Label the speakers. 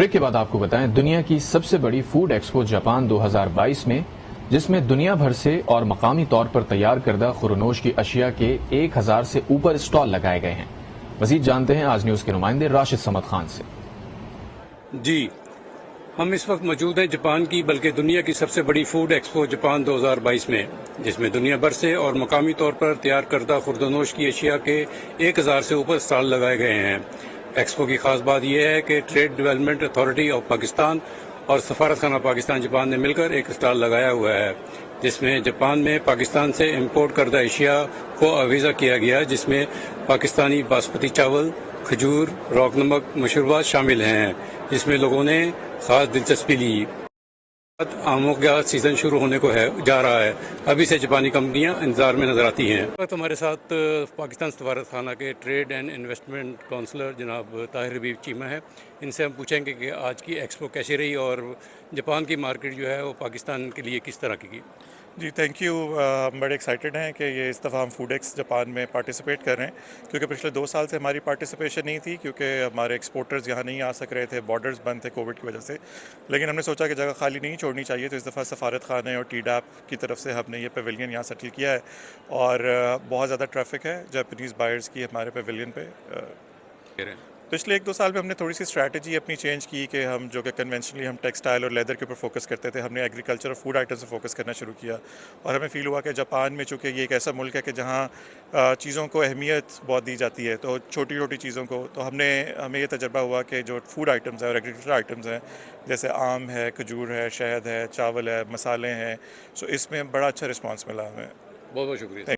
Speaker 1: Break के बाद आपको बताएं, दुनिया की सबसे बड़ी फूड एक्सपो जापान 2022 में, जिसमें दुनिया भर से और मकामी तौर पर तैयार करदा खुरनोश की अशिया के 1000 से ऊपर स्टॉल लगाए गए हैं। मजीद जानते हैं आज न्यूज़ के नुमाइंदे राशिद समद खान से।
Speaker 2: जी, हम इस वक्त मौजूद हैं जापान की बल्कि दुनिया की सबसे बड़ी फूड एक्सपो जापान 2022 में, जिसमें दुनिया भर से और मकामी तौर पर तैयार करदा खुर्दनोश की अशिया के 1000 से ऊपर स्टॉल लगाए गए हैं। एक्सपो की खास बात यह है कि trade development authority of Pakistan और सफारत खाना पाकिस्तान जापान ने मिलकर एक स्टॉल लगाया हुआ है, जिसमें जापान में पाकिस्तान से इम्पोर्ट करदा अशिया को अवीज़ा किया गया, जिसमें पाकिस्तानी बासमती चावल, खजूर, रॉक नमक, मशरूबात शामिल हैं, जिसमें लोगों ने खास दिलचस्पी ली। आमों का सीजन शुरू होने को जा रहा है, अभी से जापानी कंपनियां इंतजार में नजर आती हैं। वक्त हमारे साथ पाकिस्तान सफारत खाना के ट्रेड एंड इन्वेस्टमेंट काउंसलर जनाब ताहिर हबीब चीमा है। इनसे हम पूछेंगे कि आज की एक्सपो कैसी रही और जापान की मार्केट जो है वो पाकिस्तान के लिए किस तरह की।
Speaker 3: जी थैंक यू। हम बड़े एक्साइटेड हैं कि ये इस दफ़ा हम फूड एक्स जापान में पार्टिसिपेट कर रहे हैं, क्योंकि पिछले 2 साल से हमारी पार्टिसिपेशन नहीं थी, क्योंकि हमारे एक्सपोर्टर्स यहाँ नहीं आ सक रहे थे, बॉर्डर्स बंद थे कोविड की वजह से। लेकिन हमने सोचा कि जगह खाली नहीं छोड़नी चाहिए, तो इस दफ़ा सफारत खाने और टीडैप की तरफ से हमने ये पेविलियन यहाँ सेटल किया है और बहुत ज़्यादा ट्रैफिक है जापानीज़ बायर्स की हमारे पेविलियन पे। पिछले 1-2 साल में हमने थोड़ी सी स्ट्रैटेजी अपनी चेंज की कि हम जो कि कन्वेंशनली हम टेक्सटाइल और लेदर के ऊपर फोकस करते थे, हमने एग्रीकल्चर और फूड आइटम्स पे फोकस करना शुरू किया। और हमें फ़ील हुआ कि जापान में चूँकि ये एक ऐसा मुल्क है कि जहाँ चीज़ों को अहमियत बहुत दी जाती है, तो छोटी छोटी चीज़ों को, तो हमें ये तजर्बा हुआ कि जो फूड आइटम्स हैं और एग्रीकल्चर आइटम्स हैं, जैसे आम है, खजूर है, शहद है, चावल है, मसाले हैं, सो इसमें बड़ा अच्छा रिस्पॉन्स मिला हमें।
Speaker 2: बहुत बहुत शुक्रिया।